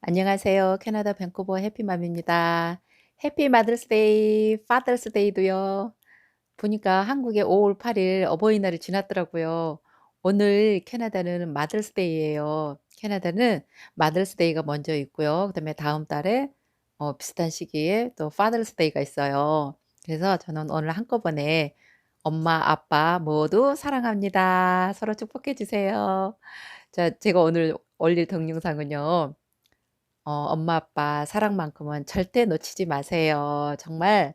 안녕하세요. 캐나다 밴쿠버 해피맘입니다. 해피 마더스데이, 파더스데이도요. 보니까 한국에 5월 8일 어버이날이 지났더라고요. 오늘 캐나다는 마더스데이예요. 캐나다는 마더스데이가 먼저 있고요. 그다음에 다음 달에 비슷한 시기에 또 파더스데이가 있어요. 그래서 저는 오늘 한꺼번에 엄마, 아빠 모두 사랑합니다. 서로 축복해 주세요. 자, 제가 오늘 올릴 동영상은요. 엄마 아빠 사랑만큼은 절대 놓치지 마세요. 정말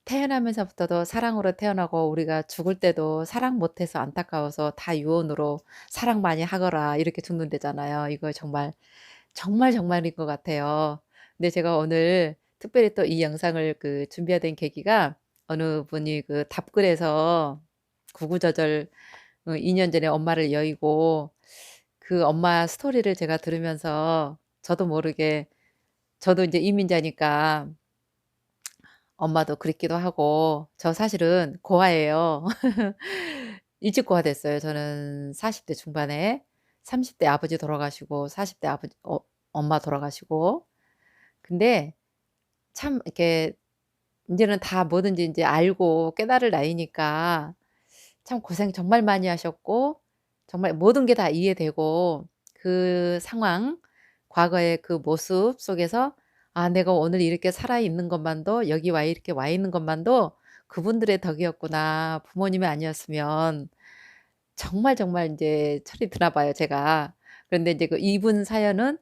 태어나면서부터도 사랑으로 태어나고 우리가 죽을 때도 사랑 못해서 안타까워서 다 유언으로 "사랑 많이 하거라." 이렇게 죽는다잖아요. 이거 정말, 정말 정말인 것 같아요. 근데 제가 오늘 특별히 또 이 영상을 준비하게 된 계기가 어느 분이 답글에서 구구절절 2년 전에 엄마를 여의고 그 엄마 스토리를 제가 들으면서 저도 모르게 저도 이제 이민자니까 엄마도 그립기도 하고 저 사실은 고아예요. 일찍 고아됐어요. 저는 40대 중반에 30대 아버지 돌아가시고 40대 엄마 돌아가시고. 근데 참 이렇게 인제는 다 뭐든지 인제 알고 깨달을 나이니까 참 고생 정말 많이 하셨고 정말 모든 게 다 이해되고 그 상황, 과거의 그 모습 속에서 '아 내가 오늘 이렇게 살아 있는 것만도 여기 와 이렇게 와 있는 것만도 그분들의 덕이었구나. 부모님이 아니었으면' 정말, 정말 인제 철이 드나 봐요 제가. 그런데 인제 이분 사연은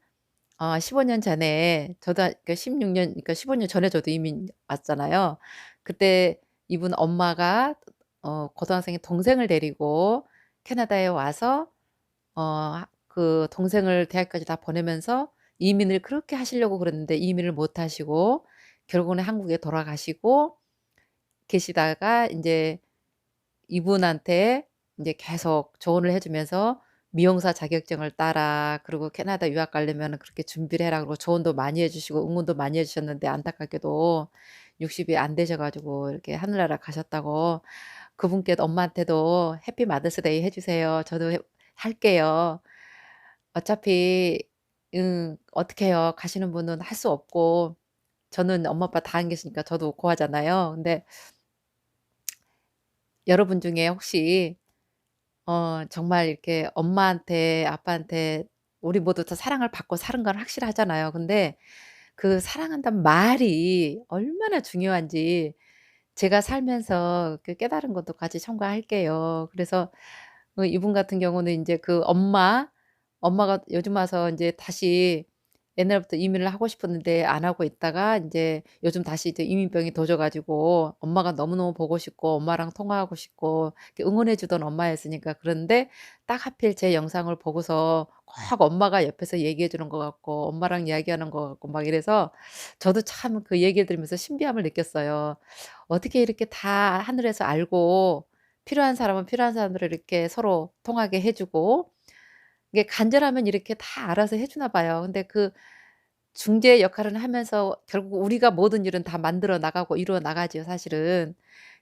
15년 전에 저도 16년, 그러니까 15년 전에 저도 이민 왔잖아요. 그때 이분 엄마가 고등학생의 동생을 데리고 캐나다에 와서 동생을 대학까지 다 보내면서 이민을 그렇게 하시려고 그랬는데 이민을 못 하시고 결국은 한국에 돌아가시고 계시다가 인제 이분한테 인제 계속 조언을 해 주면서 "미용사 자격증을 따라. 그리고 캐나다 유학 가려면은 그렇게 준비를 해라." 그러고 조언도 많이 해 주시고 응원도 많이 해 주셨는데 안타깝게도 60이 안 되셔 가지고 이렇게 하늘나라 가셨다고 그분께 엄마한테도 해피 마더스데이 해 주세요. 저도 할게요. 어차피 어떡해요. 가시는 분은 할 수 없고 저는 엄마 아빠 다 안 계시니까 저도 고하잖아요. 근데 여러분 중에 혹시 정말 이렇게 엄마한테 아빠한테 우리 모두 다 사랑을 받고 사는 건 확실하잖아요. 근데 그 사랑한다는 말이 얼마나 중요한지 제가 살면서 깨달은 것도 같이 첨가할게요. 그래서 이분 같은 경우는 인제 엄마가 요즘 와서 인제 다시 옛날부터 이민을 하고 싶었는데 안 하고 있다가 인제 요즘 다시 이제 이민병이 도져 가지고 엄마가 너무너무 보고 싶고 엄마랑 통화하고 싶고 이렇게 응원해 주던 엄마였으니까 그런데 딱 하필 제 영상을 보고서 꼭 엄마가 옆에서 얘기해 주는 것 같고 엄마랑 이야기하는 것 같고 막 이래서 저도 참 그 얘기를 들으면서 신비함을 느꼈어요. 어떻게 이렇게 다 하늘에서 알고 필요한 사람은 필요한 사람들을 이렇게 서로 통하게 해 주고 이게 간절하면 이렇게 다 알아서 해 주나 봐요. 근데 그 중재 역할을 하면서 결국 우리가 모든 일은 다 만들어 나가고 이루어 나가지요 사실은.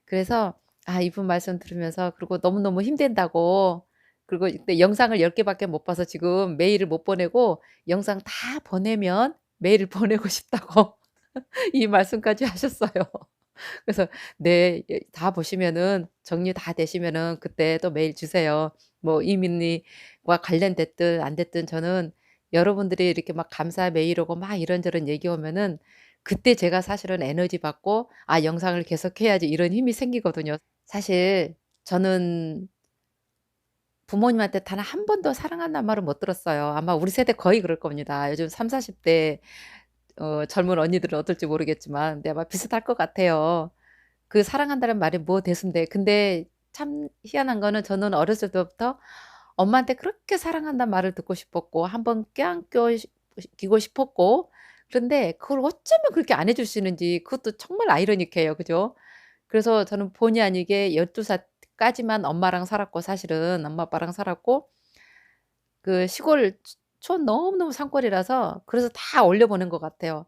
그래서 이분 말씀 들으면서 그리고 너무너무 힘든다고 그리고 이때 영상을 10 개밖에 못 봐서 지금 메일을 못 보내고 영상 다 보내면 메일을 보내고 싶다고 이 말씀까지 하셨어요. 그래서 "네. 예 다 보시면은 정리 다 되시면은 그때 또 메일 주세요." 뭐 이민과 관련됐든 안 됐든 저는 여러분들이 이렇게 막 감사 메일 오고 막 이런저런 얘기 오면은 그때 제가 사실은 에너지 받고 '아 영상을 계속해야지.' 이런 힘이 생기거든요. 사실 저는 부모님한테 단 한 번도 사랑한다는 말을 못 들었어요. 아마 우리 세대 거의 그럴 겁니다. 요즘 30-40대 젊은 언니들은 어떨지 모르겠지만 근데 아마 비슷할 것 같아요. 그 사랑한다는 말이 뭐 대수인데 근데 참 희한한 거는 저는 어렸을 때부터 엄마한테 그렇게 사랑한다는 말을 듣고 싶었고 한번 껴안고 기고 싶었고 그런데 그걸 어쩌면 그렇게 안 해 주시는지 그것도 정말 아이러니해요. 그죠? 그래서 저는 본의 아니게 12 살까지만 엄마랑 살았고 사실은 엄마 아빠랑 살았고 그 시골 촌 너무너무 산골이라서 그래서 다 올려 보낸 것 같아요.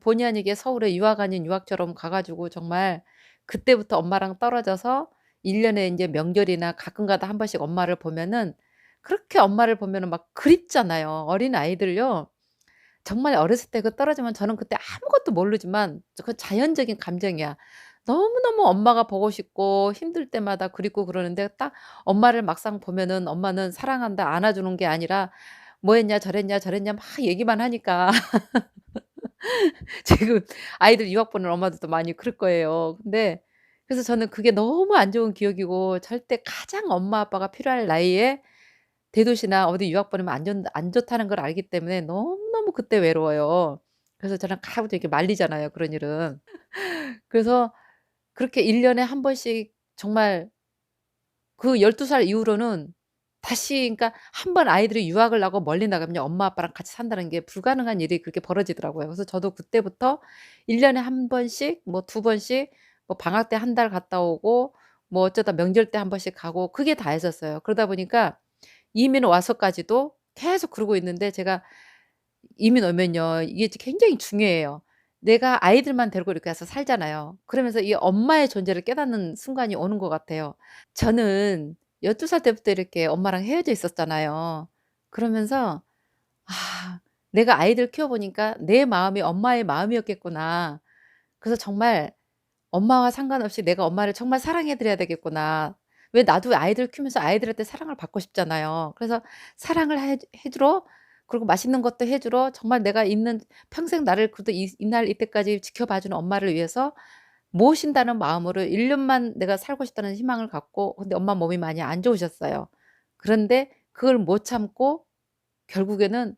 본의 아니게 서울에 유학 아닌 유학처럼 가 가지고 정말 그때부터 엄마랑 떨어져서 1 년에 인제 명절이나 가끔가다 한 번씩 엄마를 보면은 그렇게 엄마를 보면은 막 그립잖아요. 어린아이들요. 정말 어렸을 때 그 떨어지면 저는 그때 아무것도 모르지만 그 자연적인 감정이야. 너무너무 엄마가 보고 싶고 힘들 때마다 그립고 그러는데 딱 엄마를 막상 보면은 엄마는 사랑한다 안아주는 게 아니라 "뭐 했냐 저랬냐 저랬냐." 막 얘기만 하니까 지금 아이들 유학 보낸 엄마들도 많이 그럴 거예요. 근데 그래서 저는 그게 너무 안 좋은 기억이고 절대 가장 엄마 아빠가 필요할 나이에 대도시나 어디 유학 보내면 안 좋다는 걸 알기 때문에 너무너무 그때 외로워요. 그래서 저는 가급적 이렇게 말리잖아요, 그런 일은. 그래서 그렇게 1 년에 한 번씩 정말 그 12살 이후로는 다시 그러니까 한 번 아이들이 유학을 나고 멀리 나가면요 엄마 아빠랑 같이 산다는 게 불가능한 일이 그렇게 벌어지더라고요. 그래서 저도 그때부터 1 년에 한 번씩 뭐 2 번씩 뭐 방학 때 한 달 갔다 오고 뭐 어쩌다 명절 때 한 번씩 가고 그게 다였었어요. 그러다 보니까 이민 와서까지도 계속 그러고 있는데 제가 이민 오면요 이게 굉장히 중요해요. 내가 아이들만 데리고 이렇게 와서 살잖아요. 그러면서 이 엄마의 존재를 깨닫는 순간이 오는 것 같아요. 저는 12살 때부터 이렇게 엄마랑 헤어져 있었잖아요. 그러면서 '아 내가 아이들 키워 보니까 내 마음이 엄마의 마음이었겠구나. 그래서 정말 엄마와 상관없이 내가 엄마를 정말 사랑해 드려야 되겠구나.' 왜 나도 아이들 키우면서 아이들한테 사랑을 받고 싶잖아요. 그래서 사랑을 해 주러 그리고 맛있는 것도 해 주러 정말 내가 있는 평생 나를 그래도 이날 이때까지 지켜봐 주는 엄마를 위해서 모신다는 마음으로 1 년만 내가 살고 싶다는 희망을 갖고 근데 엄마 몸이 많이 안 좋으셨어요. 그런데 그걸 못 참고 결국에는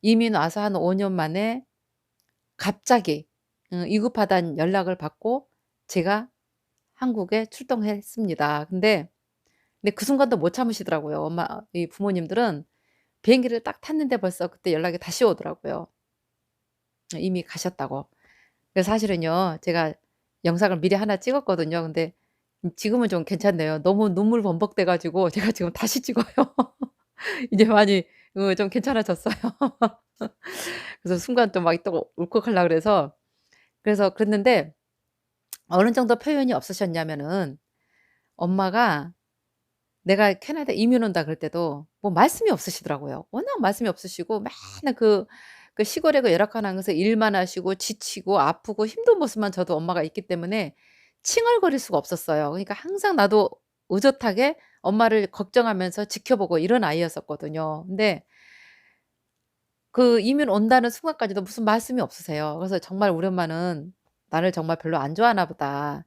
이민 와서 한 5년 만에 갑자기 위급하다는 연락을 받고 제가 한국에 출동했습니다. 근데 그 순간도 못 참으시더라고요. 이 부모님들은 비행기를 딱 탔는데 벌써 그때 연락이 다시 오더라고요. 이미 가셨다고. 그래서 사실은요 제가 영상을 미리 하나 찍었거든요. 근데 지금은 좀 괜찮네요. 너무 눈물 범벅돼 가지고 제가 지금 다시 찍어요. 이제 많이 좀 괜찮아졌어요. 그래서 순간 또 막 또 울컥하려고 그래서 그랬는데 어느 정도 표현이 없으셨냐면은 엄마가 내가 캐나다 이민 온다 그럴 때도 뭐 말씀이 없으시더라고요. 워낙 말씀이 없으시고 맨날 그 시골에 그 열악한 곳에서 일만 하시고 지치고 아프고 힘든 모습만 저도 엄마가 있기 때문에 칭얼거릴 수가 없었어요. 그러니까 항상 나도 의젓하게 엄마를 걱정하면서 지켜보고 이런 아이였었거든요. 근데 그 이민 온다는 순간까지도 무슨 말씀이 없으세요. 그래서 정말 우리 엄마는 '나를 정말 별로 안 좋아하나 보다.'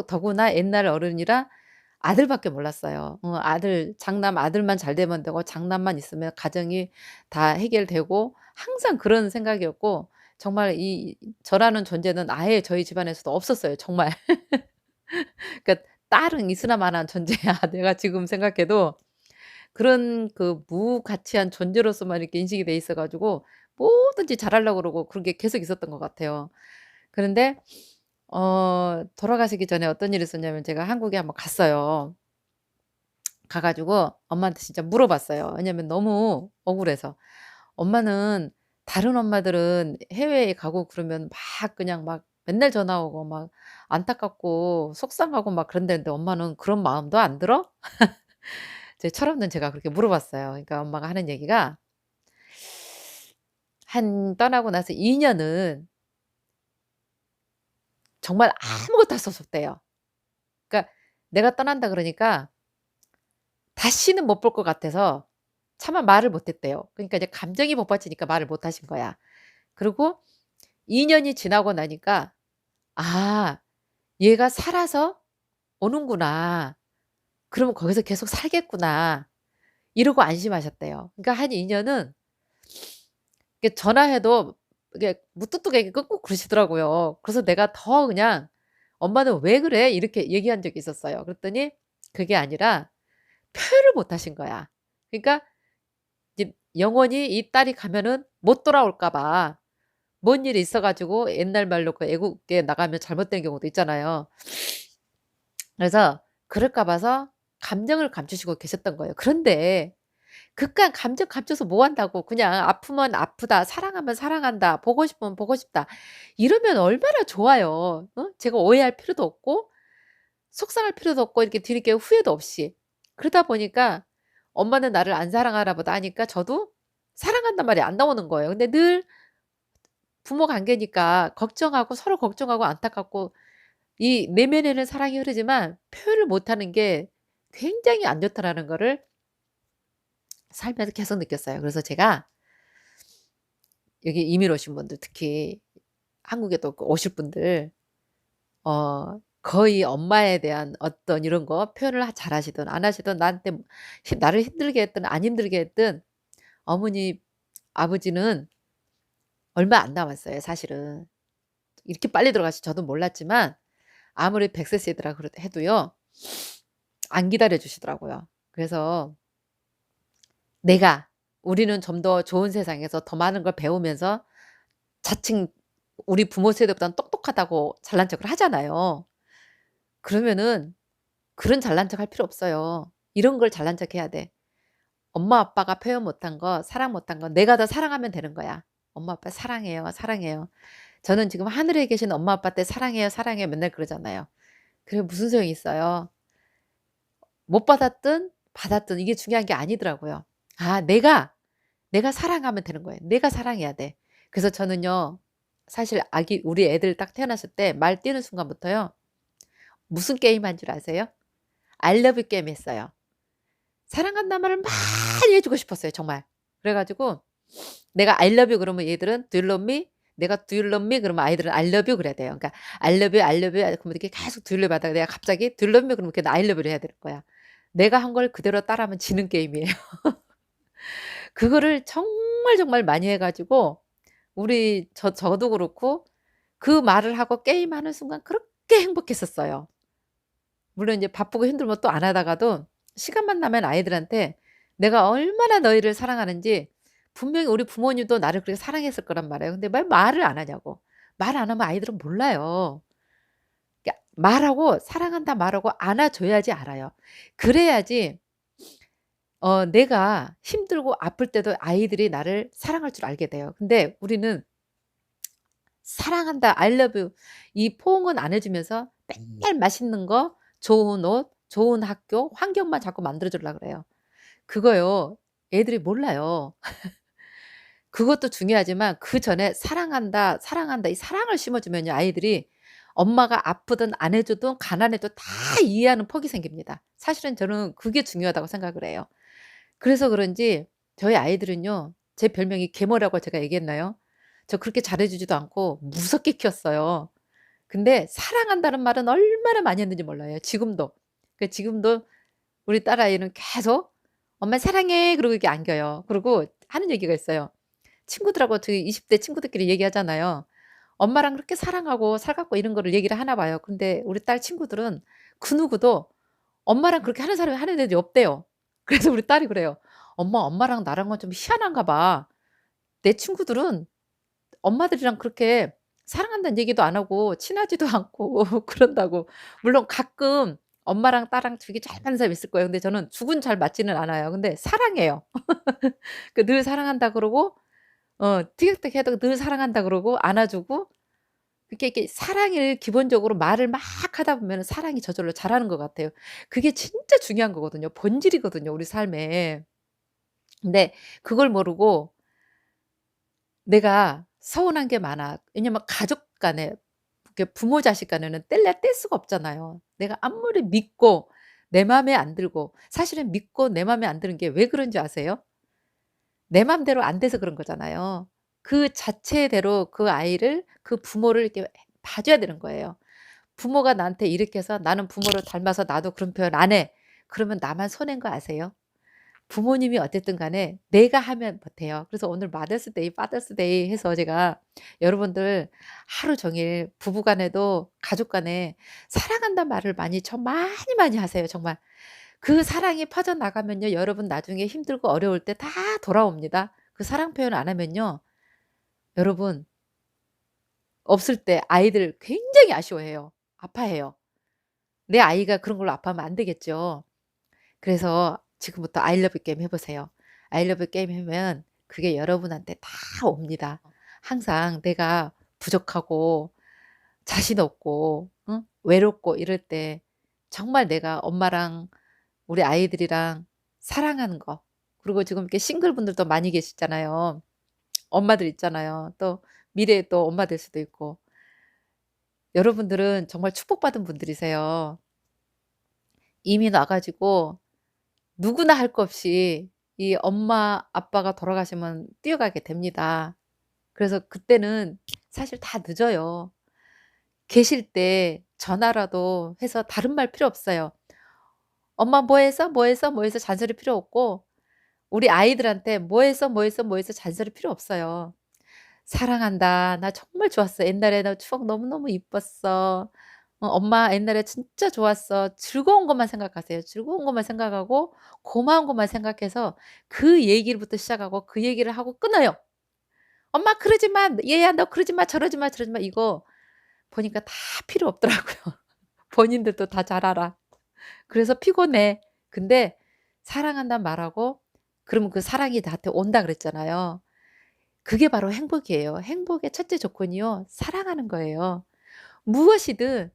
더구나 옛날 어른이라 아들밖에 몰랐어요. 아들 장남 아들만 잘 되면 되고 장남만 있으면 가정이 다 해결되고 항상 그런 생각이었고 정말 저라는 존재는 아예 저희 집안에서도 없었어요 정말. 그러니까 딸은 있으나 마나한 존재야. 내가 지금 생각해도 그런 그 무가치한 존재로서만 이렇게 인식이 돼 있어 가지고 뭐든지 잘하려고 그러고 그런 게 계속 있었던 것 같아요. 그런데 돌아가시기 전에 어떤 일이 있었냐면 제가 한국에 한번 갔어요. 가 가지고 엄마한테 진짜 물어봤어요. 왜냐면 너무 억울해서. 엄마는 다른 엄마들은 해외에 가고 그러면 막 그냥 막 맨날 전화 오고 막 안타깝고 속상하고 막 그런다는데 엄마는 그런 마음도 안 들어? 제 철없는 제가 그렇게 물어봤어요. 그러니까 엄마가 하는 얘기가 한 떠나고 나서 2 년은 정말 아무것도 할 수 없었대요. 그러니까 내가 떠난다 그러니까 다시는 못 볼 것 같아서 차마 말을 못 했대요. 그러니까 이제 감정이 복받치니까 말을 못 하신 거야. 그리고 2 년이 지나고 나니까 '아 얘가 살아서 오는구나. 그러면 거기서 계속 살겠구나.' 이러고 안심하셨대요. 그러니까 한 2 년은 이게 전화해도 이게 무뚝뚝하게 끊고 그러시더라고요. 그래서 내가 더 그냥 "엄마는 왜 그래?" 이렇게 얘기한 적이 있었어요. 그랬더니 그게 아니라 표현을 못 하신 거야. 그러니까 이제 영원히 이 딸이 가면은 못 돌아올까 봐 뭔 일이 있어 가지고 옛날 말로 그 애국에 나가면 잘못된 경우도 있잖아요. 그래서 그럴까 봐서 감정을 감추시고 계셨던 거예요. 그런데 그깟 감정 감춰서 뭐 한다고 그냥 아프면 아프다, 사랑하면 사랑한다, 보고 싶으면 보고 싶다. 이러면 얼마나 좋아요. 제가 오해할 필요도 없고 속상할 필요도 없고 이렇게 뒤늦게 후회도 없이. 그러다 보니까 엄마는 나를 안 사랑하나 보다 하니까 저도 사랑한단 말이 안 나오는 거예요. 근데 늘 부모 관계니까 걱정하고 서로 걱정하고 안타깝고 이 내면에는 사랑이 흐르지만 표현을 못하는 게 굉장히 안 좋다라는 거를 살면서 계속 느꼈어요. 그래서 제가 여기 이민 오신 분들 특히 한국에 또 오실 분들 거의 엄마에 대한 어떤 이런 거 표현을 잘하시든 안 하시든 나한테 나를 힘들게 했든 안 힘들게 했든 어머니, 아버지는 얼마 안 남았어요 사실은. 이렇게 빨리 돌아가실지 저도 몰랐지만 아무리 100세 세대라 해도요. 안 기다려 주시더라고요. 그래서 내가 우리는 좀 더 좋은 세상에서 더 많은 걸 배우면서 자칭 우리 부모 세대보다는 똑똑하다고 잘난 척을 하잖아요. 그러면은 그런 잘난 척 할 필요 없어요. 이런 걸 잘난 척 해야 돼. 엄마 아빠가 표현 못한 거, 사랑 못한 거 내가 더 사랑하면 되는 거야. "엄마 아빠 사랑해요, 사랑해요." 저는 지금 하늘에 계신 엄마 아빠한테 "사랑해요, 사랑해요." 맨날 그러잖아요. 그게 무슨 소용이 있어요. 못 받았든 받았든 이게 중요한 게 아니더라고요. 아 내가 사랑하면 되는 거예요. 내가 사랑해야 돼. 그래서 저는요. 사실 우리 애들 딱 태어났을 때 말 띄는 순간부터요. 무슨 게임 한 줄 아세요? I love you 게임 했어요. 사랑한다는 말을 많이 해 주고 싶었어요 정말. 그래 가지고 내가 I love you 그러면 얘들은 Do you love me? 내가 Do you love me? 그러면 아이들은 I love you 그래야 돼요. 그러니까 I love you, I love you 그러면 이렇게 계속 Do you love 하다가 내가 갑자기 Do you love me? 그러면 걔는 I love you를 해야 되는 거야. 내가 한 걸 그대로 따라하면 지는 게임이에요. 그거를 정말 정말 많이 해 가지고 우리 저도 그렇고 그 말을 하고 게임하는 순간 그렇게 행복했었어요. 물론 이제 바쁘고 힘들면 또 안 하다가도 시간만 나면 아이들한테 내가 얼마나 너희를 사랑하는지 분명히 우리 부모님도 나를 그렇게 사랑했을 거란 말이에요. 근데 왜 말을 안 하냐고. 말 안 하면 아이들은 몰라요. 그러니까 말하고 사랑한다 말하고 안아 줘야지 알아요. 그래야지 내가 힘들고 아플 때도 아이들이 나를 사랑할 줄 알게 돼요. 근데 우리는 사랑한다, I love you 이 포옹은 안 해 주면서 맨날 맛있는 거, 좋은 옷, 좋은 학교, 환경만 자꾸 만들어 주려고 그래요. 그거요. 애들이 몰라요. 그것도 중요하지만 그전에 사랑한다, 사랑한다 이 사랑을 심어 주면요 아이들이 엄마가 아프든 안 해 주든 가난해도 다 이해하는 폭이 생깁니다. 사실은 저는 그게 중요하다고 생각을 해요. 그래서 그런지 저희 아이들은요. 제 별명이 계모라고 제가 얘기했나요? 저 그렇게 잘해 주지도 않고 무섭게 키웠어요. 근데 사랑한다는 말은 얼마나 많이 했는지 몰라요 지금도. 지금도 우리 딸아이는 계속 "엄마 사랑해." 그러고 이렇게 안겨요. 그리고 하는 얘기가 있어요. 친구들하고 저희 20대 친구들끼리 얘기하잖아요. 엄마랑 그렇게 사랑하고 살갑고 이런 거를 얘기를 하나 봐요. 근데 우리 딸 친구들은 그 누구도 엄마랑 그렇게 하는 사람이 하는 애들이 없대요. 그래서 우리 딸이 그래요. "엄마, 엄마랑 나랑은 좀 희한한가 봐. 내 친구들은 엄마들이랑 그렇게 사랑한다는 얘기도 안 하고 친하지도 않고 그런다고. 물론 가끔 엄마랑 딸랑 되게 잘 맞는 사람이 있을 거예요. 근데 저는 죽은 잘 맞지는 않아요. 근데 사랑해요. 늘 사랑한다 그러고 티격태격해도 늘 사랑한다 그러고 안아 주고 이렇게 사랑을 기본적으로 말을 막 하다 보면은 사랑이 저절로 자라는 것 같아요. 그게 진짜 중요한 거거든요. 본질이거든요, 우리 삶에. 근데 그걸 모르고 내가 서운한 게 많아. 왜냐면 가족 간에 이렇게 부모 자식 간에는 뗄래야 뗄 수가 없잖아요. 내가 아무리 믿고 내 맘에 안 들고 사실은 믿고 내 맘에 안 드는 게 왜 그런지 아세요? 내 맘대로 안 돼서 그런 거잖아요. 그 자체대로 그 아이를 그 부모를 이렇게 봐 줘야 되는 거예요. 부모가 나한테 이렇게 해서 나는 부모를 닮아서 나도 그런 표현 안 해. 그러면 나만 손해인 거 아세요? 부모님이 어쨌든 간에 내가 하면 못해요. 그래서 오늘 마더스데이, 파더스데이 해서 제가 여러분들 하루 종일 부부 간에도 가족 간에 사랑한다는 말을 많이 많이 하세요 정말. 그 사랑이 퍼져나가면요 여러분 나중에 힘들고 어려울 때 다 돌아옵니다. 그 사랑 표현 안 하면요 여러분 없을 때 아이들 굉장히 아쉬워해요. 아파해요. 내 아이가 그런 걸로 아파하면 안 되겠죠. 그래서 지금부터 I love you 게임 해 보세요. I love you 게임 하면 그게 여러분한테 다 옵니다. 항상 내가 부족하고 자신 없고 외롭고 이럴 때 정말 내가 엄마랑 우리 아이들이랑 사랑하는 거 그리고 지금 이렇게 싱글분들도 많이 계시잖아요. 엄마들 있잖아요. 또 미래에 또 엄마 될 수도 있고. 여러분들은 정말 축복받은 분들이세요. 이미 나 가지고 누구나 할 거 없이 이 엄마 아빠가 돌아가시면 뛰어가게 됩니다. 그래서 그때는 사실 다 늦어요. 계실 때 전화라도 해서 다른 말 필요 없어요. "엄마 뭐 했어? 뭐 했어? 뭐 했어?" 잔소리 필요 없고, 우리 아이들한테 "뭐 했어? 뭐 했어? 뭐 했어?" 잔소리 필요 없어요. "사랑한다. 나 정말 좋았어. 옛날에 나 추억 너무너무 이뻤어. 엄마 옛날에 진짜 좋았어." 즐거운 것만 생각하세요. 즐거운 것만 생각하고 고마운 것만 생각해서 그 얘기부터 시작하고 그 얘기를 하고 끊어요. "엄마 그러지 마. 얘야 너 그러지 마. 저러지 마. 저러지 마." 이거 보니까 다 필요 없더라고요. 본인들도 다 잘 알아. 그래서 피곤해. 근데 사랑한다는 말하고 그러면 그 사랑이 나한테 온다 그랬잖아요. 그게 바로 행복이에요. 행복의 첫째 조건이요, 사랑하는 거예요. 무엇이든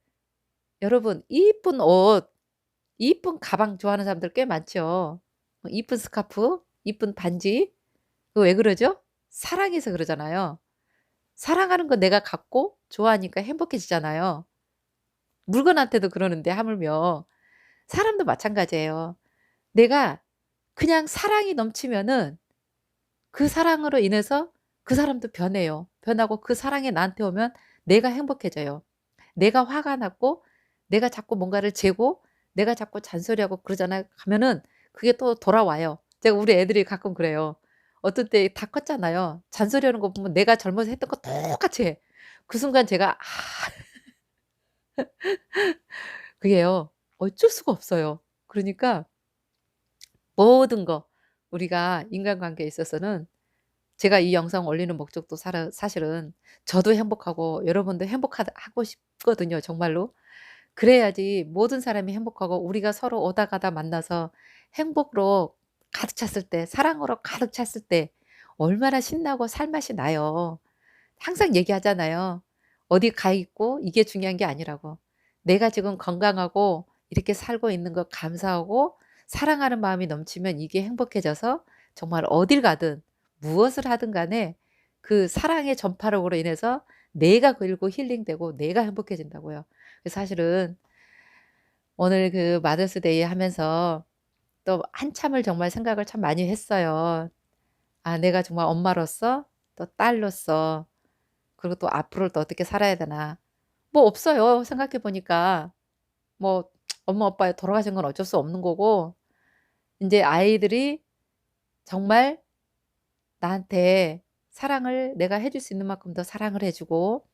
여러분, 이쁜 옷, 이쁜 가방 좋아하는 사람들 꽤 많죠. 이쁜 스카프, 이쁜 반지. 그거 왜 그러죠? 사랑해서 그러잖아요. 사랑하는 거 내가 갖고 좋아하니까 행복해지잖아요. 물건한테도 그러는데 하물며 사람도 마찬가지예요. 내가 그냥 사랑이 넘치면은 그 사랑으로 인해서 그 사람도 변해요. 변하고 그 사랑이 나한테 오면 내가 행복해져요. 내가 화가 났고 내가 자꾸 뭔가를 재고 내가 자꾸 잔소리하고 그러잖아요. 가면은 그게 또 돌아와요. 제가 우리 애들이 가끔 그래요. 어떨 때 다 컸잖아요. 잔소리하는 거 보면 내가 젊어서 했던 거 똑같이 해. 그 순간 제가 그게요, 어쩔 수가 없어요. 그러니까 모든 거 우리가 인간관계에 있어서는, 제가 이 영상 올리는 목적도 사실은 저도 행복하고 여러분도 행복하다 하고 싶거든요, 정말로. 그래야지 모든 사람이 행복하고 우리가 서로 오다 가다 만나서 행복으로 가득 찼을 때, 사랑으로 가득 찼을 때 얼마나 신나고 살맛이 나요. 항상 얘기하잖아요. 어디 가 있고 이게 중요한 게 아니라고. 내가 지금 건강하고 이렇게 살고 있는 거 감사하고 사랑하는 마음이 넘치면 이게 행복해져서 정말 어딜 가든 무엇을 하든 간에 그 사랑의 전파력으로 인해서 내가 그리고 힐링되고 내가 행복해진다고요. 그래서 사실은 오늘 그 마더스데이 하면서 또 한참을 정말 생각을 참 많이 했어요. '아 내가 정말 엄마로서 또 딸로서 그리고 또 앞으로를 또 어떻게 살아야 되나.' 뭐 없어요, 생각해 보니까. 뭐 엄마 아빠 돌아가신 건 어쩔 수 없는 거고, 인제 아이들이 정말 나한테 사랑을 내가 해줄 수 있는 만큼 더 사랑을 해 주고,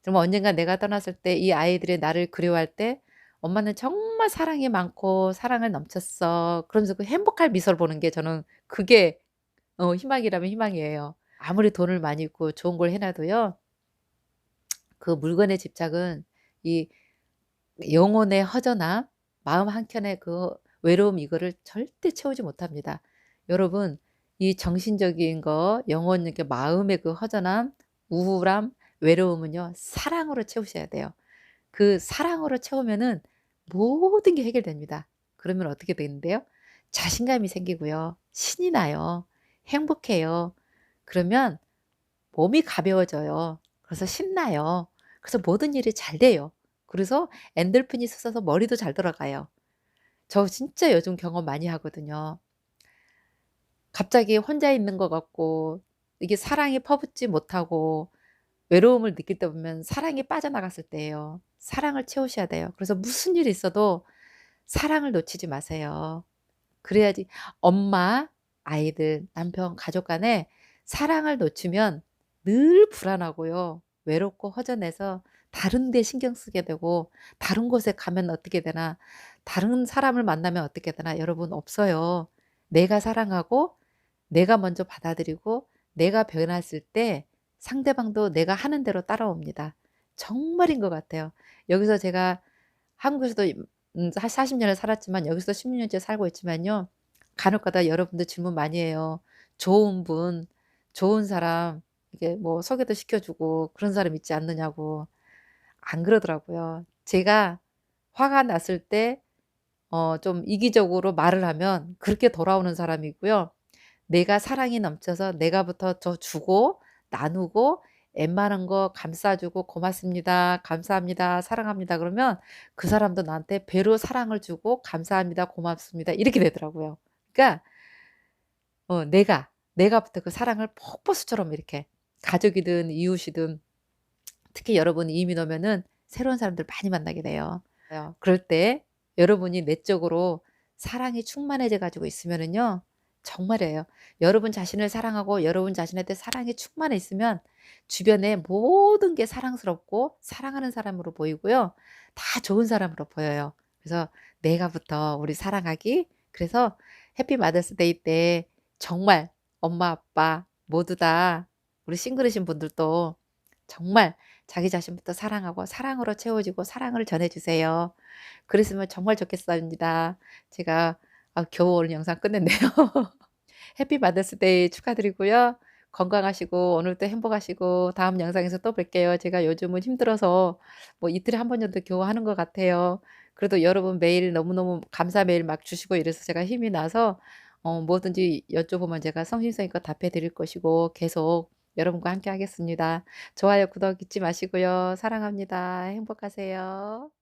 정말 언젠가 내가 떠났을 때 이 아이들이 나를 그리워할 때 '엄마는 정말 사랑이 많고 사랑을 넘쳤어.' 그러면서 그 행복할 미소를 보는 게 저는 그게 희망이라면 희망이에요. 아무리 돈을 많이 있고 좋은 걸 해 놔도요, 그 물건의 집착은 이 영혼의 허전함, 마음 한켠의 그 외로움, 이거를 절대 채우지 못합니다. 여러분, 이 정신적인 거, 영혼 이렇게 마음의 그 허전함, 우울함, 외로움은요, 사랑으로 채우셔야 돼요. 그 사랑으로 채우면은 모든 게 해결됩니다. 그러면 어떻게 되는데요? 자신감이 생기고요. 신이 나요. 행복해요. 그러면 몸이 가벼워져요. 그래서 신나요. 그래서 모든 일이 잘 돼요. 그래서 엔돌핀이 솟아서 머리도 잘 돌아가요. 저 진짜 요즘 경험 많이 하거든요. 갑자기 혼자 있는 것 같고 이게 사랑이 퍼붓지 못하고 외로움을 느낄 때 보면 사랑이 빠져나갔을 때예요. 사랑을 채우셔야 돼요. 그래서 무슨 일이 있어도 사랑을 놓치지 마세요. 그래야지 엄마, 아이들, 남편, 가족 간에 사랑을 놓치면 늘 불안하고요. 외롭고 허전해서 다른 데 신경 쓰게 되고 '다른 곳에 가면 어떻게 되나? 다른 사람을 만나면 어떻게 되나?' 여러분, 없어요. 내가 사랑하고 내가 먼저 받아들이고 내가 변했을 때 상대방도 내가 하는 대로 따라옵니다. 정말인 것 같아요. 여기서 제가 한국에서도 한 40 년을 살았지만 여기서 16 년째 살고 있지만요. 간혹가다 여러분들 질문 많이 해요. 좋은 분, 좋은 사람 이게 뭐 소개도 시켜 주고 그런 사람 있지 않느냐고. 안 그러더라고요. 제가 화가 났을 때 좀 이기적으로 말을 하면 그렇게 돌아오는 사람이 있고요. 내가 사랑이 넘쳐서 내가부터 더 주고 나누고 웬만한 거 감싸 주고 "고맙습니다. 감사합니다. 사랑합니다." 그러면 그 사람도 나한테 배로 사랑을 주고 "감사합니다. 고맙습니다." 이렇게 되더라고요. 그러니까 내가부터 그 사랑을 폭포수처럼 이렇게 가족이든 이웃이든 특히 여러분이 이민 오면은 새로운 사람들 많이 만나게 돼요. 그럴 때 여러분이 내적으로 사랑이 충만해져 가지고 있으면은요. 정말이에요. 여러분 자신을 사랑하고 여러분 자신한테 사랑이 충만해 있으면 주변의 모든 게 사랑스럽고 사랑하는 사람으로 보이고요. 다 좋은 사람으로 보여요. 그래서 내가부터 우리 사랑하기. 그래서 해피 마더스 데이 때 정말 엄마 아빠 모두 다 우리 싱글이신 분들도 정말 자기 자신부터 사랑하고 사랑으로 채워지고 사랑을 전해 주세요. 그랬으면 정말 좋겠습니다. 제가 겨우 오늘 영상 끝냈네요. 해피 마더스 데이 축하드리고요. 건강하시고 오늘도 행복하시고 다음 영상에서 또 뵐게요. 제가 요즘은 힘들어서 뭐 이틀에 한 번 정도 겨우 하는 것 같아요. 그래도 여러분 메일 너무너무 감사 메일 막 주시고 이래서 제가 힘이 나서 뭐든지 여쭤보면 제가 성심성의껏 답해 드릴 것이고 계속 여러분과 함께 하겠습니다. 좋아요, 구독 잊지 마시고요. 사랑합니다. 행복하세요.